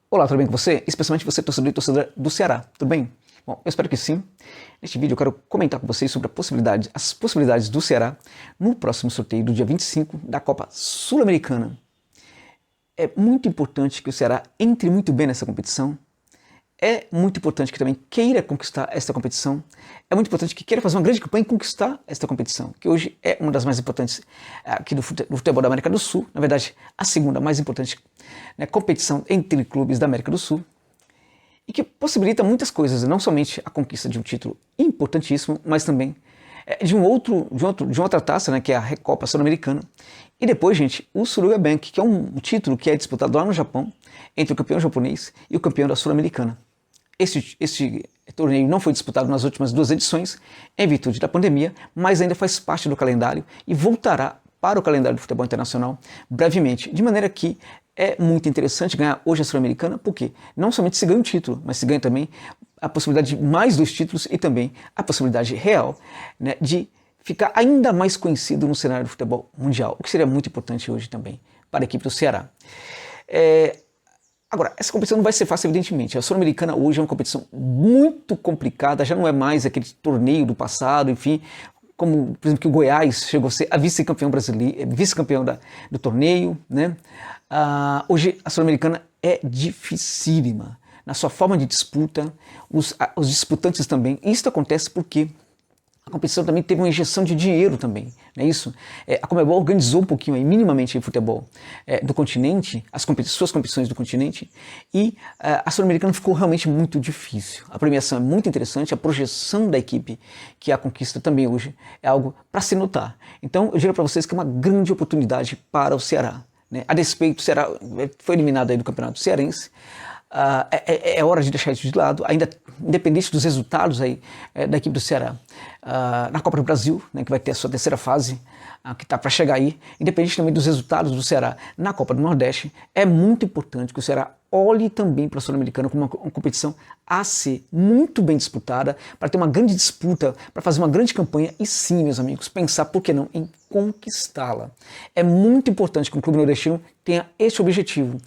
Olá, tudo bem com você? Especialmente você, torcedor e torcedora do Ceará, tudo bem? Bom, eu espero que sim. Neste vídeo eu quero comentar com vocês sobre as possibilidades do Ceará no próximo sorteio do dia 25 da Copa Sul-Americana. É muito importante que o Ceará entre muito bem nessa competição. É muito importante que também queira conquistar esta competição. É muito importante que queira fazer uma grande campanha e conquistar esta competição, que hoje é uma das mais importantes aqui do futebol da América do Sul. Na verdade, a segunda mais importante, né, competição entre clubes da América do Sul. E que possibilita muitas coisas, não somente a conquista de um título importantíssimo, mas também de uma outra taça, né, que é a Recopa Sul-Americana. E depois, gente, o Suruga Bank, que é um título que é disputado lá no Japão, entre o campeão japonês e o campeão da Sul-Americana. Este torneio não foi disputado nas últimas duas edições, em virtude da pandemia, mas ainda faz parte do calendário e voltará para o calendário do futebol internacional brevemente, de maneira que é muito interessante ganhar hoje a Sul-Americana, porque não somente se ganha um título, mas se ganha também a possibilidade de mais 2 títulos e também a possibilidade real, né, de ficar ainda mais conhecido no cenário do futebol mundial, o que seria muito importante hoje também para a equipe do Ceará. Agora, essa competição não vai ser fácil, evidentemente. A Sul-Americana hoje é uma competição muito complicada, já não é mais aquele torneio do passado, enfim, como, por exemplo, que o Goiás chegou a ser a vice-campeão brasileiro, vice-campeão do torneio, né? Hoje a Sul-Americana é dificílima na sua forma de disputa, os disputantes também. Isso acontece porque a competição também teve uma injeção de dinheiro também, não é isso? A Conmebol organizou um pouquinho aí, minimamente, o futebol do continente, suas competições do continente, e a Sul-Americana ficou realmente muito difícil. A premiação é muito interessante, a projeção da equipe, que é a conquista também hoje, é algo para se notar. Então, eu diria para vocês que é uma grande oportunidade para o Ceará, né? A despeito, o Ceará foi eliminado aí do Campeonato Cearense. É hora de deixar isso de lado, ainda independente dos resultados aí, da equipe do Ceará na Copa do Brasil, né, que vai ter a sua terceira fase, que está para chegar aí, independente também dos resultados do Ceará na Copa do Nordeste, é muito importante que o Ceará olhe também para a Sul-Americana como uma competição a ser muito bem disputada, para ter uma grande disputa, para fazer uma grande campanha e sim, meus amigos, pensar, por que não, em conquistá-la. É muito importante que um clube nordestino tenha esse objetivo.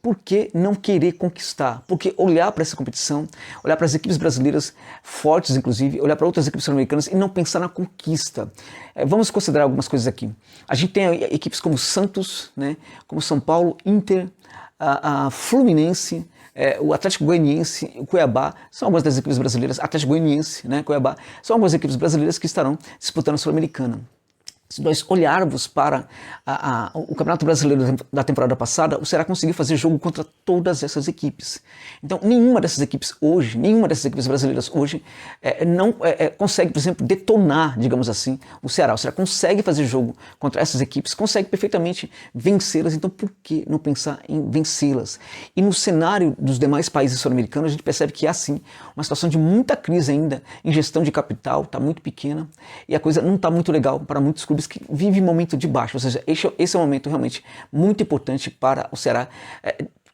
Por que não querer conquistar? Porque olhar para essa competição, olhar para as equipes brasileiras fortes, inclusive, olhar para outras equipes sul-americanas e não pensar na conquista. Vamos considerar algumas coisas aqui. A gente tem equipes como Santos, né, como São Paulo, Inter, a Fluminense, o Atlético Goianiense, o Cuiabá, são algumas das equipes brasileiras, Atlético Goianiense, né, Cuiabá, são algumas equipes brasileiras que estarão disputando a Sul-Americana. Se nós olharmos para o Campeonato Brasileiro da temporada passada, o Ceará conseguiu fazer jogo contra todas essas equipes. Então, nenhuma dessas equipes brasileiras hoje não consegue, por exemplo, detonar, digamos assim, o Ceará. O Ceará consegue fazer jogo contra essas equipes, consegue perfeitamente vencê-las, então por que não pensar em vencê-las? E no cenário dos demais países sul-americanos, a gente percebe que há sim uma situação de muita crise ainda em gestão de capital, está muito pequena, e a coisa não está muito legal para muitos clubes que vivem momento de baixo, ou seja, esse é um momento realmente muito importante para o Ceará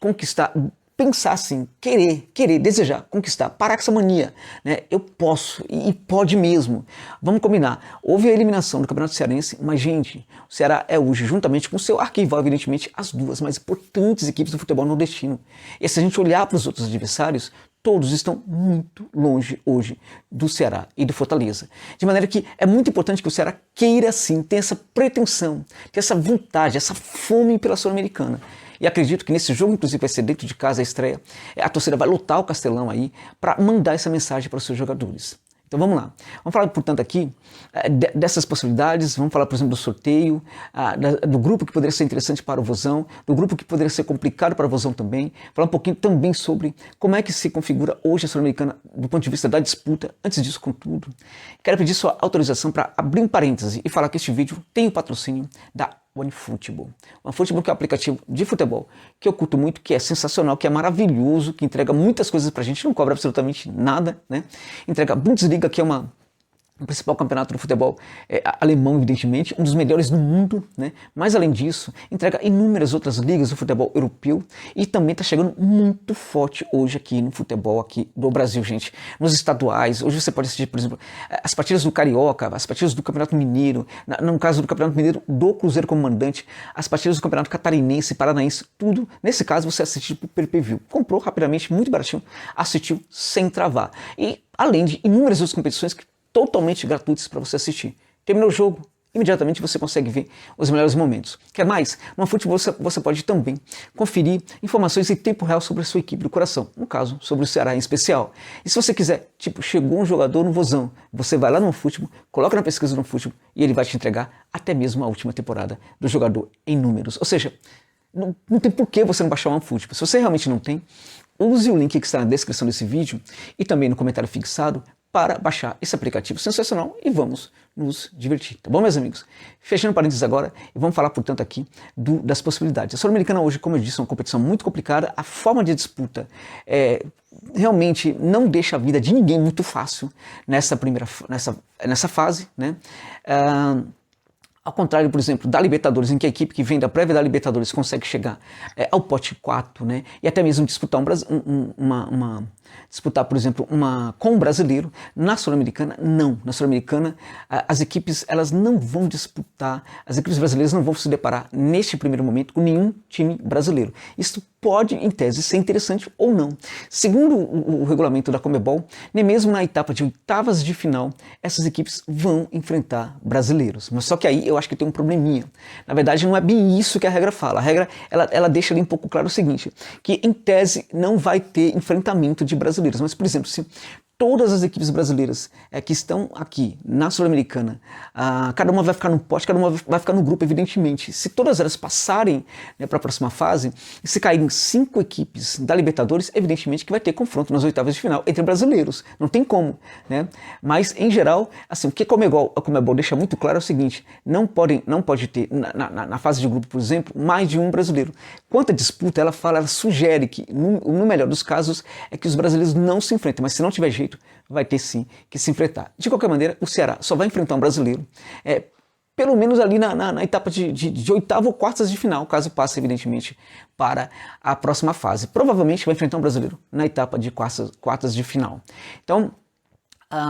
conquistar, pensar assim, querer, desejar, conquistar, parar com essa mania, né? Eu posso e pode mesmo. Vamos combinar, houve a eliminação do Campeonato Cearense, mas gente, o Ceará é hoje, juntamente com o seu arquival, evidentemente, as duas mais importantes equipes do futebol nordestino. E se a gente olhar para os outros adversários, todos estão muito longe hoje do Ceará e do Fortaleza. De maneira que é muito importante que o Ceará queira sim, tenha essa pretensão, tenha essa vontade, essa fome pela Sul-Americana. E acredito que nesse jogo, inclusive, vai ser dentro de casa a estreia, a torcida vai lotar o Castelão aí para mandar essa mensagem para os seus jogadores. Então vamos lá. Vamos falar, portanto, aqui dessas possibilidades, vamos falar, por exemplo, do sorteio, do grupo que poderia ser interessante para o Vozão, do grupo que poderia ser complicado para o Vozão também, falar um pouquinho também sobre como é que se configura hoje a Sul-Americana do ponto de vista da disputa. Antes disso, contudo, quero pedir sua autorização para abrir um parêntese e falar que este vídeo tem o patrocínio da OneFootball. OneFootball, que é um aplicativo de futebol que eu curto muito, que é sensacional, que é maravilhoso, que entrega muitas coisas pra gente, não cobra absolutamente nada, né? Entrega Bundesliga, que é uma o principal campeonato do futebol alemão, evidentemente, um dos melhores do mundo, né? Mas além disso, entrega inúmeras outras ligas do futebol europeu e também está chegando muito forte hoje aqui no futebol aqui do Brasil, gente. Nos estaduais, hoje você pode assistir, por exemplo, as partidas do Carioca, as partidas do Campeonato Mineiro, no caso do Campeonato Mineiro do Cruzeiro como mandante, as partidas do Campeonato Catarinense, Paranaense, tudo. Nesse caso você assistiu por pay-per-view. Comprou rapidamente, muito baratinho, assistiu sem travar. E além de inúmeras outras competições que totalmente gratuitos para você assistir. Terminou o jogo, imediatamente você consegue ver os melhores momentos. Quer mais? No futebol você pode também conferir informações em tempo real sobre a sua equipe do coração, no caso, sobre o Ceará em especial. E se você quiser, tipo, chegou um jogador no Vozão, você vai lá no futebol, coloca na pesquisa no futebol e ele vai te entregar até mesmo a última temporada do jogador em números. Ou seja, não tem por que você não baixar o OneFootball. Se você realmente não tem, use o link que está na descrição desse vídeo e também no comentário fixado para baixar esse aplicativo sensacional e vamos nos divertir, tá bom, meus amigos? Fechando parênteses agora, e vamos falar, portanto, aqui das possibilidades. A Sul-Americana hoje, como eu disse, é uma competição muito complicada, a forma de disputa realmente não deixa a vida de ninguém muito fácil nessa fase, né? Ao contrário, por exemplo, da Libertadores, em que a equipe que vem da prévia da Libertadores consegue chegar ao pote 4, né, e até mesmo disputar disputar, por exemplo, com um brasileiro. Na Sul-Americana, não. Na Sul-Americana, as equipes elas não vão disputar, as equipes brasileiras não vão se deparar, neste primeiro momento, com nenhum time brasileiro. Isso pode, em tese, ser interessante ou não. Segundo o regulamento da Conmebol, nem mesmo na etapa de oitavas de final, essas equipes vão enfrentar brasileiros. Mas só que aí eu acho que tem um probleminha. Na verdade, não é bem isso que a regra fala. A regra, ela deixa ali um pouco claro o seguinte, que em tese não vai ter enfrentamento de brasileiros. Mas, por exemplo, se todas as equipes brasileiras que estão aqui na Sul-Americana, cada uma vai ficar no pote, cada uma vai ficar no grupo, evidentemente. Se todas elas passarem, né, para a próxima fase, e se caírem 5 equipes da Libertadores, evidentemente que vai ter confronto nas oitavas de final entre brasileiros. Não tem como, né? Mas, em geral, assim, o que a Conmebol deixa muito claro é o seguinte, não pode ter, na fase de grupo, por exemplo, mais de um brasileiro. Quanto à disputa, ela sugere que, no melhor dos casos, é que os brasileiros não se enfrentem, mas se não tiver jeito, vai ter sim que se enfrentar. De qualquer maneira, o Ceará só vai enfrentar um brasileiro, pelo menos ali na etapa de oitava ou quartas de final, caso passe, evidentemente, para a próxima fase. Provavelmente vai enfrentar um brasileiro na etapa de quartas de final. Então,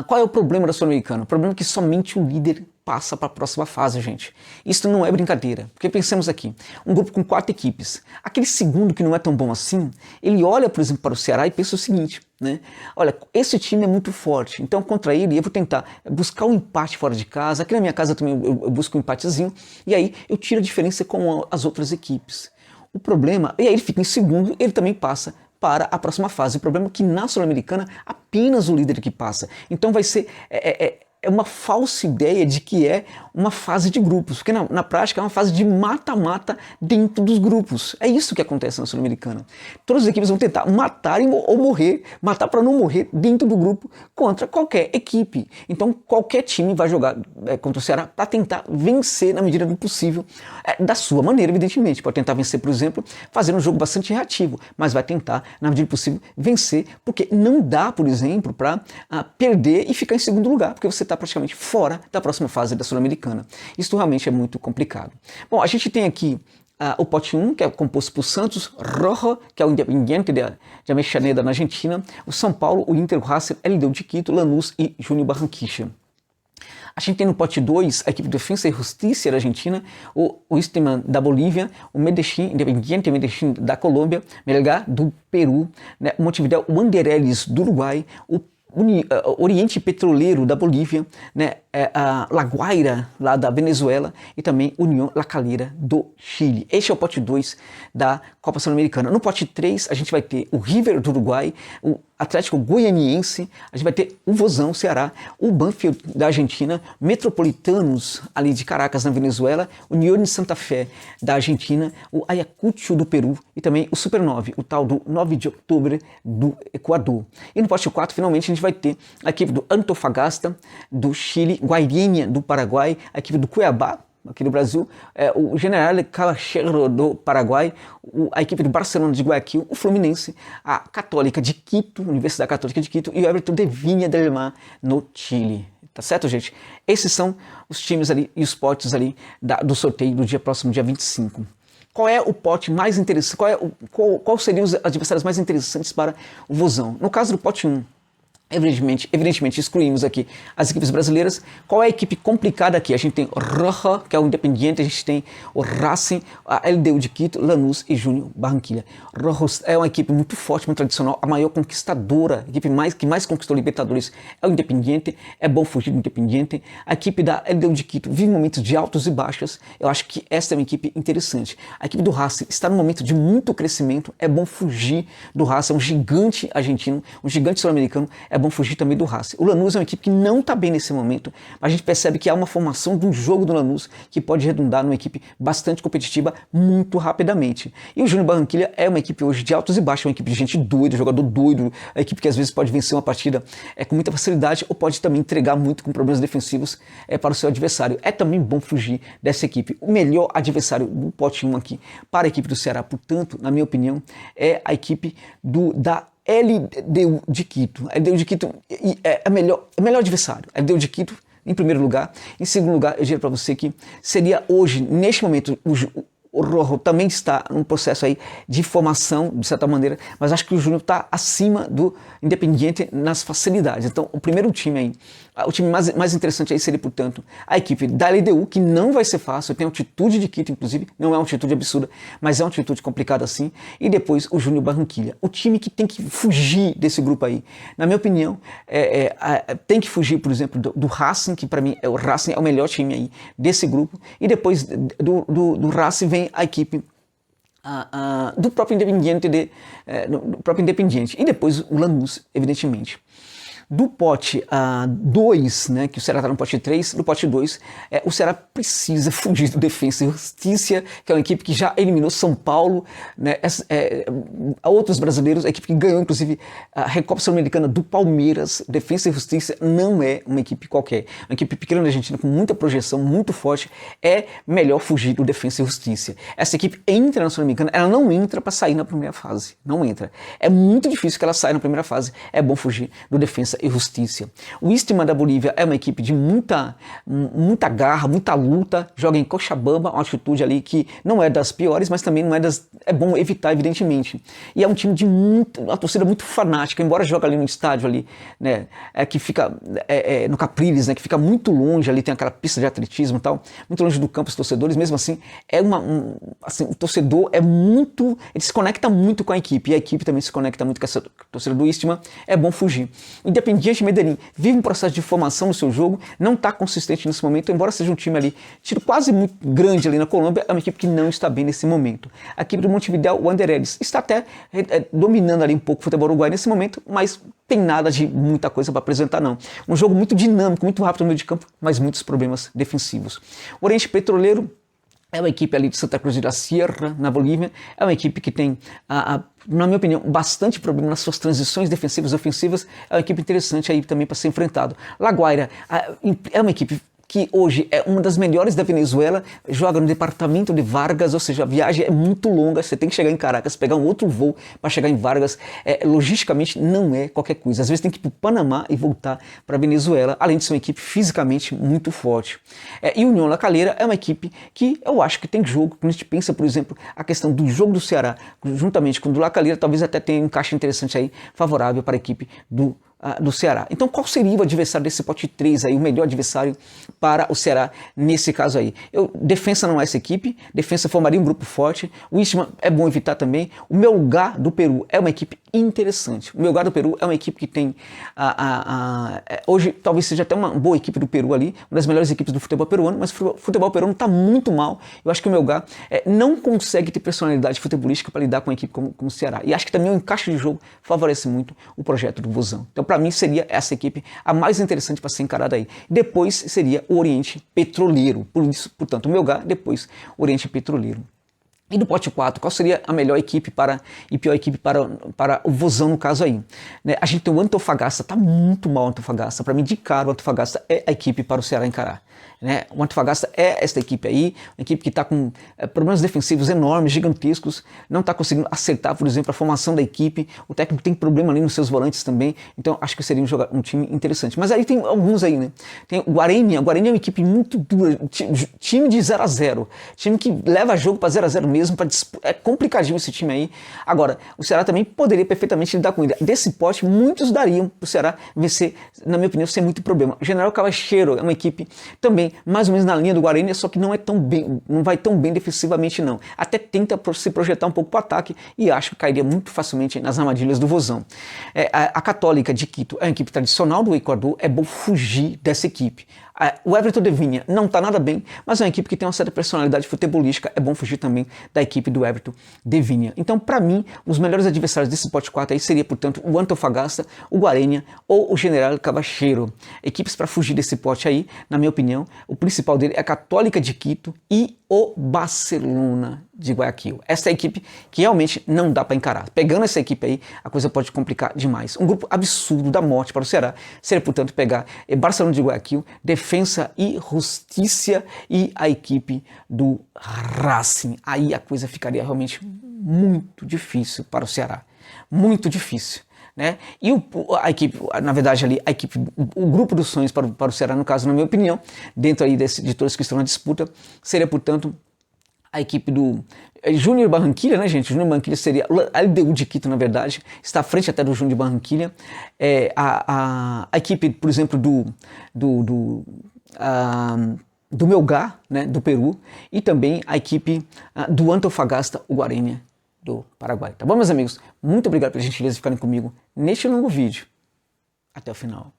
qual é o problema da Sul-Americana? O problema é que somente o líder passa para a próxima fase, gente. Isso não é brincadeira, porque pensemos aqui, um grupo com 4 equipes, aquele segundo que não é tão bom assim, ele olha, por exemplo, para o Ceará e pensa o seguinte, né? Olha, esse time é muito forte, então contra ele eu vou tentar buscar um empate fora de casa, aqui na minha casa também eu busco um empatezinho, e aí eu tiro a diferença com as outras equipes. O problema, e aí ele fica em segundo, ele também passa para a próxima fase. O problema é que na Sul-Americana apenas o líder que passa, então vai ser uma falsa ideia de que é uma fase de grupos, porque na prática é uma fase de mata-mata dentro dos grupos. É isso que acontece na Sul-Americana. Todas as equipes vão tentar matar ou morrer, matar para não morrer dentro do grupo contra qualquer equipe. Então qualquer time vai jogar contra o Ceará para tentar vencer na medida do possível, da sua maneira, evidentemente. Pode tentar vencer, por exemplo, fazendo um jogo bastante reativo, mas vai tentar, na medida do possível, vencer, porque não dá, por exemplo, para perder e ficar em segundo lugar, porque você está praticamente fora da próxima fase da Sul-Americana. Isso realmente é muito complicado. Bom, a gente tem aqui o pote 1, que é composto por Santos, Rojo, que é o Independiente de Avellaneda na Argentina, o São Paulo, o Inter, o Racing, LDU de Quito, Lanús e Junior Barranquilla. A gente tem no pote 2 a equipe de Defensa e Justiça da Argentina, o Wisterman da Bolívia, o Medellín, Independiente Medellín da Colômbia, Melgar do Peru, né, o Montevideo Wanderers do Uruguai, o Oriente Petroleiro da Bolívia, né, a La Guaira lá da Venezuela e também União La Calera do Chile. Este é o pote 2 da Copa Sul-Americana. No pote 3 a gente vai ter o River do Uruguai, o Atlético Goianiense, a gente vai ter o Vozão, Ceará, o Banfield da Argentina, Metropolitanos ali de Caracas na Venezuela, o Unión Santa Fé da Argentina, o Ayacucho do Peru e também o Super 9, o tal do 9 de outubro do Equador. E no pote 4 finalmente a gente vai ter a equipe do Antofagasta do Chile, Guairinha do Paraguai, a equipe do Cuiabá aqui do Brasil, o General Caballero do Paraguai, a equipe do Barcelona de Guayaquil, o Fluminense, a Católica de Quito, Universidade Católica de Quito e o Everton de Viña del Mar no Chile. Tá certo, gente? Esses são os times ali e os potes ali do sorteio do próximo dia 25. Qual é o pote mais interessante? Qual seriam os adversários mais interessantes para o Vozão? No caso do pote 1, evidentemente excluímos aqui as equipes brasileiras. Qual é a equipe complicada aqui? A gente tem Roja, que é o Independiente, a gente tem o Racing, a LDU de Quito, Lanús e Júnior Barranquilla. Roja é uma equipe muito forte, muito tradicional, a maior conquistadora, a equipe que mais conquistou Libertadores é o Independiente, é bom fugir do Independiente. A equipe da LDU de Quito vive momentos de altos e baixas, eu acho que essa é uma equipe interessante. A equipe do Racing está num momento de muito crescimento, é bom fugir do Racing, é um gigante argentino, um gigante sul-americano, é bom fugir também do Racing. O Lanús é uma equipe que não está bem nesse momento, mas a gente percebe que há uma formação de um jogo do Lanús que pode redundar numa equipe bastante competitiva muito rapidamente. E o Júnior Barranquilla é uma equipe hoje de altos e baixos, é uma equipe de gente doida, jogador doido, a equipe que às vezes pode vencer uma partida com muita facilidade ou pode também entregar muito com problemas defensivos para o seu adversário. É também bom fugir dessa equipe. O melhor adversário do pote 1 aqui para a equipe do Ceará, portanto, na minha opinião, é a equipe da LDU de Quito. A LDU de Quito é o melhor adversário. A LDU de Quito, em primeiro lugar. Em segundo lugar, eu diria para você que seria hoje, neste momento, o Rojo também está num processo aí de formação, de certa maneira, mas acho que o Júnior está acima do Independiente nas facilidades. Então, o primeiro time aí, o time mais interessante aí seria, portanto, a equipe da LDU, que não vai ser fácil, tem altitude de Quito, inclusive, não é uma altitude absurda, mas é uma altitude complicada assim, e depois o Júnior Barranquilla. O time que tem que fugir desse grupo aí, na minha opinião, tem que fugir, por exemplo, do Racing, que para mim o Racing é o melhor time aí desse grupo, e depois do Racing vem a equipe do próprio Independiente, e depois o Lanús, evidentemente. Do pote 2, né, que o Ceará está no pote 3, do pote 2, o Ceará precisa fugir do Defensa e Justiça, que é uma equipe que já eliminou São Paulo, né, outros brasileiros, a equipe que ganhou, inclusive, a Recopa Sul-Americana do Palmeiras. Defensa e Justiça não é uma equipe qualquer, uma equipe pequena da Argentina com muita projeção, muito forte, é melhor fugir do Defensa e Justiça. Essa equipe entra na Sul-Americana, ela não entra para sair na primeira fase, não entra. É muito difícil que ela saia na primeira fase, é bom fugir do Defensa e Justiça. O Istma da Bolívia é uma equipe de muita garra, muita luta, joga em Cochabamba, uma altitude ali que não é das piores, mas também não é das... é bom evitar, evidentemente. E é um time de uma torcida muito fanática, embora jogue ali no estádio ali, né, que fica no Capriles, né, que fica muito longe ali, tem aquela pista de atletismo e tal, muito longe do campo os torcedores, mesmo assim, assim, o torcedor ele se conecta muito com a equipe, e a equipe também se conecta muito com essa torcida do Istma, é bom fugir. Independiente Medellín vive um processo de formação no seu jogo, não está consistente nesse momento, embora seja um time ali, tiro quase muito grande ali na Colômbia, é uma equipe que não está bem nesse momento. A equipe do Montevideo Wanderers está até dominando ali um pouco o futebol uruguaio nesse momento, mas tem nada de muita coisa para apresentar não. Um jogo muito dinâmico, muito rápido no meio de campo, mas muitos problemas defensivos. O Oriente Petroleiro é uma equipe ali de Santa Cruz de la Sierra, na Bolívia, é uma equipe que tem, na minha opinião, bastante problema nas suas transições defensivas e ofensivas, é uma equipe interessante aí também para ser enfrentado. La Guaira é uma equipe que hoje é uma das melhores da Venezuela, joga no departamento de Vargas, ou seja, a viagem é muito longa, você tem que chegar em Caracas, pegar um outro voo para chegar em Vargas, logisticamente não é qualquer coisa, às vezes tem que ir para o Panamá e voltar para a Venezuela, além de ser uma equipe fisicamente muito forte. E o União La Calera é uma equipe que eu acho que tem jogo, quando a gente pensa, por exemplo, a questão do jogo do Ceará, juntamente com o do La Calera, talvez até tenha um encaixe interessante aí, favorável para a equipe do Ceará. Então qual seria o adversário desse pote 3 aí, o melhor adversário para o Ceará nesse caso aí? Defensa não é essa equipe, Defensa formaria um grupo forte, o Istma é bom evitar também, o Melgar do Peru é uma equipe interessante, o Melgar do Peru é uma equipe que tem, hoje talvez seja até uma boa equipe do Peru ali, uma das melhores equipes do futebol peruano, mas o futebol peruano está muito mal, eu acho que o Melgar não consegue ter personalidade futebolística para lidar com uma equipe como o Ceará, e acho que também o encaixe de jogo favorece muito o projeto do Vozão. Então, para mim, seria essa equipe a mais interessante para ser encarada aí. Depois seria o Oriente Petroleiro. Por isso, portanto, o Melgar, depois o Oriente Petroleiro. E do pote 4, qual seria a melhor equipe e pior equipe para o Vozão, no caso aí? Né? A gente tem o Antofagasta, tá muito mal o Antofagasta. Para mim, de cara, o Antofagasta é a equipe para o Ceará encarar. Né? O Antofagasta é esta equipe aí, uma equipe que está com problemas defensivos enormes, gigantescos, não está conseguindo acertar, por exemplo, a formação da equipe, o técnico tem problema ali nos seus volantes também, então acho que seria um time interessante. Mas aí tem alguns aí, né? Tem o Guarani é uma equipe muito dura, time de 0 a 0, time que leva jogo para 0 a 0 mesmo, é complicadinho esse time aí. Agora, o Ceará também poderia perfeitamente lidar com ele. Desse pote, muitos dariam para o Ceará vencer, na minha opinião, sem muito problema. O General Cavacheiro é uma equipe também mais ou menos na linha do Guarani, só que não vai tão bem defensivamente não. Até tenta se projetar um pouco para o ataque e acho que cairia muito facilmente nas armadilhas do Vozão. A Católica de Quito é uma equipe tradicional do Equador, é bom fugir dessa equipe. O Everton de Vinha não está nada bem, mas é uma equipe que tem uma certa personalidade futebolística, é bom fugir também da equipe do Everton de Vinha. Então, para mim, os melhores adversários desse pote 4 aí seria, portanto, o Antofagasta, o Guarani ou o General Cavacheiro. Equipes para fugir desse pote aí, na minha opinião, o principal dele é a Católica de Quito e o Barcelona de Guayaquil. Essa é a equipe que realmente não dá para encarar. Pegando essa equipe aí, a coisa pode complicar demais. Um grupo absurdo da morte para o Ceará seria, portanto, pegar Barcelona de Guayaquil, Defensa e Justiça e a equipe do Racing. Aí a coisa ficaria realmente muito difícil para o Ceará. Muito difícil. Né? E a equipe, na verdade, ali, o grupo dos sonhos para o Ceará, no caso, na minha opinião, dentro aí de todos que estão na disputa, seria, portanto, a equipe do Júnior Barranquilla, né, gente? Júnior Barranquilla seria a LDU de Quito, na verdade, está à frente até do Júnior Barranquilla. A equipe, por exemplo, do Melgar, né, do Peru, e também a equipe do Antofagasta, o Guarani do Paraguai. Tá bom, meus amigos? Muito obrigado pela gentileza de ficarem comigo neste longo vídeo. Até o final.